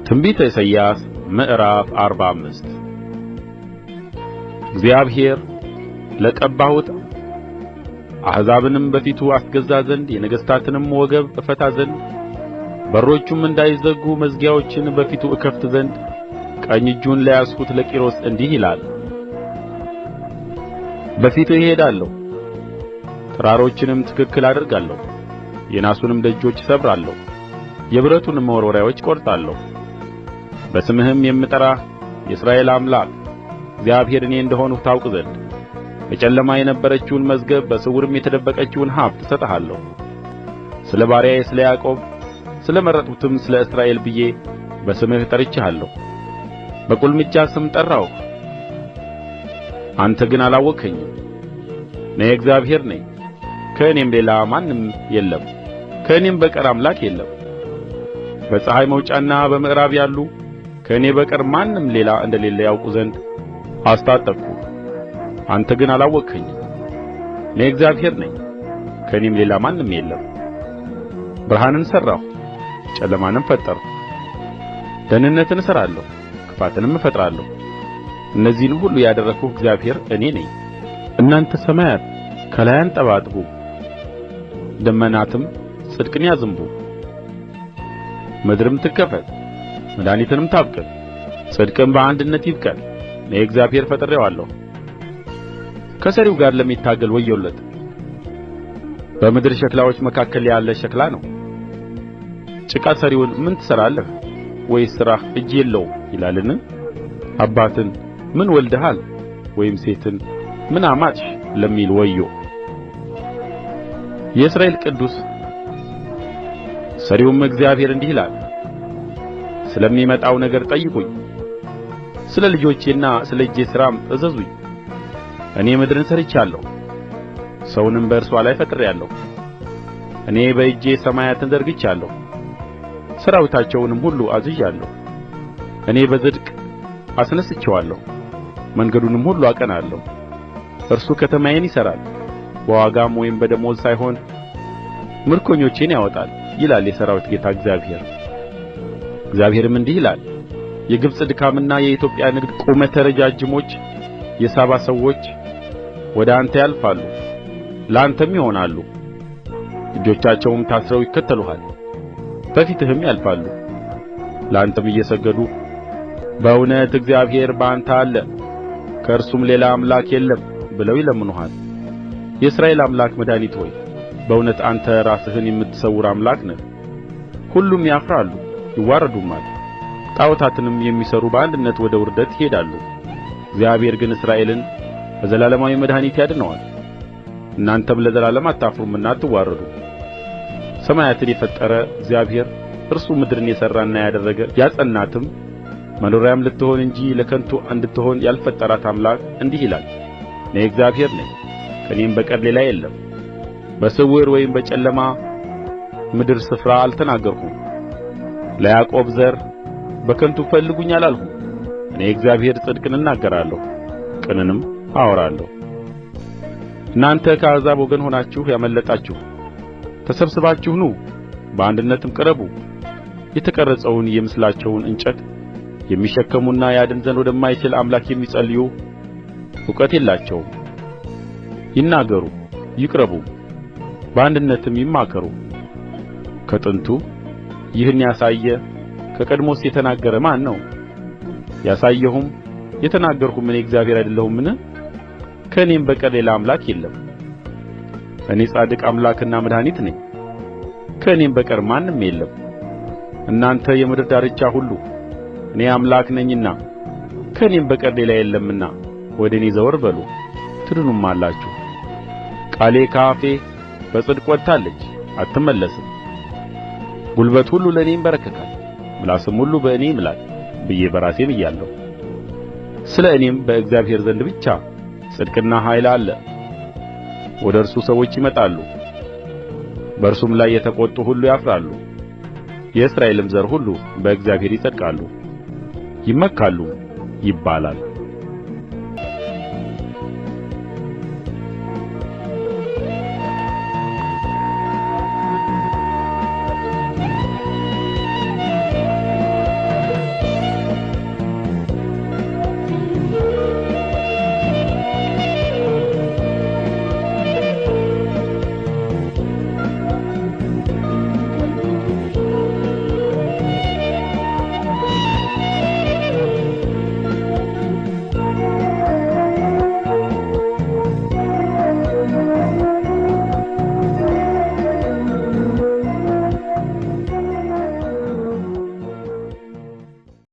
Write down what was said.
ትንቢተ ኢሳይያስ ምዕራፍ 45 እግዚአብሔር ለቀባሁት አሕዛብንም በፊቱ አስገዛ ዘንድ የነገሥታትንም ወገብ እፈታ ዘንድ በሮቹም እንዳይዘጉ መዝጊያዎችን በፊቱ እከፍት ዘንድ ቀኝ እጁን ለያዝሁት ለቂሮስ እንዲህ ይላል። በፊትህ እሄዳለሁ፣ ተራሮችንም ትክክል አደርጋለሁ፣ የናሱንም ደጆች እሰብራለሁ፣ የብረቱንም መወርወሪያዎች እቈርጣለሁ። በስምህም የምጠራህ የእስራኤል አምላክ እግዚአብሔር እኔ እንደ ሆንሁ ታውቅ ዘንድ በጨለማ የነበረችውን መዝገብ በስውርም የተደበቀችውን ሀብት እሰጥሃለሁ። ስለ ባሪያዬ ስለ ያዕቆብ ስለ መረጥሁትም ስለ እስራኤል ብዬ በስምህ ጠርቼሃለሁ። በቁልምጫ ስም ጠራሁህ፣ አንተ ግን አላወቅኸኝም። እኔ እግዚአብሔር ነኝ፣ ከእኔም ሌላ ማንም የለም፣ ከእኔም በቀር አምላክ የለም። በፀሐይ መውጫና በምዕራብ ያሉ ከእኔ በቀር ማንም ሌላ እንደሌለ ያውቁ ዘንድ አስታጠቅሁ። አንተ ግን አላወቅኸኝም። እኔ እግዚአብሔር ነኝ፣ ከእኔም ሌላ ማንም የለም። ብርሃንን ሠራሁ፣ ጨለማንም ፈጠርሁ። ደኅንነትን እሠራለሁ፣ ክፋትንም እፈጥራለሁ። እነዚህን ሁሉ ያደረግሁ እግዚአብሔር እኔ ነኝ። እናንተ ሰማያት ከላይ አንጠባጥቡ፣ ደመናትም ጽድቅን ያዝንቡ። ምድርም ትከፈት፣ መድኃኒትንም ታብቅል፣ ጽድቅም በአንድነት ይብቀል። እኔ እግዚአብሔር ፈጥሬዋለሁ። ከሠሪው ጋር ለሚታገል ወዮለት! በምድር ሸክላዎች መካከል ያለ ሸክላ ነው። ጭቃ ሠሪውን ምን ትሠራለህ? ወይስ ሥራህ እጅ የለውም ይላልን? አባትን ምን ወልደሃል? ወይም ሴትን ምን አማጥሽ ለሚል ወዮ! የእስራኤል ቅዱስ ሠሪውም እግዚአብሔር እንዲህ ይላል፣ ስለሚመጣው ነገር ጠይቁኝ፣ ስለ ልጆቼና ስለ እጄ ሥራም እዘዙኝ። እኔ ምድርን ሠርቻለሁ፣ ሰውንም በእርስዋ ላይ ፈጥሬአለሁ። እኔ በእጄ ሰማያትን ዘርግቻለሁ፣ ሠራዊታቸውንም ሁሉ አዝዣለሁ። እኔ በጽድቅ አስነሥቼዋለሁ፣ መንገዱንም ሁሉ አቀናለሁ። እርሱ ከተማዬን ይሠራል፣ በዋጋም ወይም በደመወዝ ሳይሆን ምርኮኞቼን ያወጣል ይላል የሠራዊት ጌታ እግዚአብሔር። እግዚአብሔርም እንዲህ ይላል፣ የግብጽ ድካምና የኢትዮጵያ ንግድ ቁመተ ረጃጅሞች የሳባ ሰዎች ወደ አንተ ያልፋሉ፣ ለአንተም ይሆናሉ። እጆቻቸውም ታስረው ይከተሉሃል፣ በፊትህም ያልፋሉ። ለአንተም እየሰገዱ በእውነት እግዚአብሔር በአንተ አለ፣ ከእርሱም ሌላ አምላክ የለም ብለው ይለምኑሃል። የእስራኤል አምላክ መድኃኒት ሆይ፣ በእውነት አንተ ራስህን የምትሰውር አምላክ ነህ። ሁሉም ያፍራሉ ይዋረዱማል፣ ጣዖታትንም የሚሠሩ በአንድነት ወደ ውርደት ይሄዳሉ። እግዚአብሔር ግን እስራኤልን በዘላለማዊ መድኃኒት ያድነዋል። እናንተም ለዘላለም አታፍሩምና አትዋረዱም። ሰማያትን የፈጠረ እግዚአብሔር እርሱ ምድርን የሠራና ያደረገ ያጸናትም መኖሪያም ልትሆን እንጂ ለከንቱ እንድትሆን ያልፈጠራት አምላክ እንዲህ ይላል፣ እኔ እግዚአብሔር ነኝ፣ ከእኔም በቀር ሌላ የለም። በስውር ወይም በጨለማ ምድር ስፍራ አልተናገርሁም። ለያዕቆብ ዘር በከንቱ ፈልጉኝ አላልሁም። እኔ እግዚአብሔር ጽድቅን እናገራለሁ፣ ቅንንም አወራለሁ። እናንተ ከአሕዛብ ወገን ሆናችሁ ያመለጣችሁ ተሰብስባችሁ ኑ፣ በአንድነትም ቅረቡ። የተቀረጸውን የምስላቸውን እንጨት የሚሸከሙና ያድን ዘንድ ወደማይችል አምላክ የሚጸልዩ እውቀት የላቸውም። ይናገሩ ይቅረቡ፣ በአንድነትም ይማከሩ። ከጥንቱ ይህን ያሳየ ከቀድሞስ የተናገረ ማን ነው? ያሳየሁም የተናገርሁም እኔ እግዚአብሔር አይደለሁምን? ከእኔም በቀር ሌላ አምላክ የለም። እኔ ጻድቅ አምላክና መድኃኒት ነኝ፣ ከእኔም በቀር ማንም የለም። እናንተ የምድር ዳርቻ ሁሉ እኔ አምላክ ነኝና ከእኔም በቀር ሌላ የለምና ወደ እኔ ዘወር በሉ ትድኑማላችሁ። ቃሌ ከአፌ በጽድቅ ወጥታለች አትመለስም። ጉልበት ሁሉ ለእኔ ይንበረከካል፣ ምላስም ሁሉ በእኔ ይምላል ብዬ በራሴ ምያለሁ። ስለ እኔም በእግዚአብሔር ዘንድ ብቻ ጽድቅና ኃይል አለ። ወደ እርሱ ሰዎች ይመጣሉ፣ በእርሱም ላይ የተቈጡ ሁሉ ያፍራሉ። የእስራኤልም ዘር ሁሉ በእግዚአብሔር ይጸድቃሉ፣ ይመካሉ ይባላል።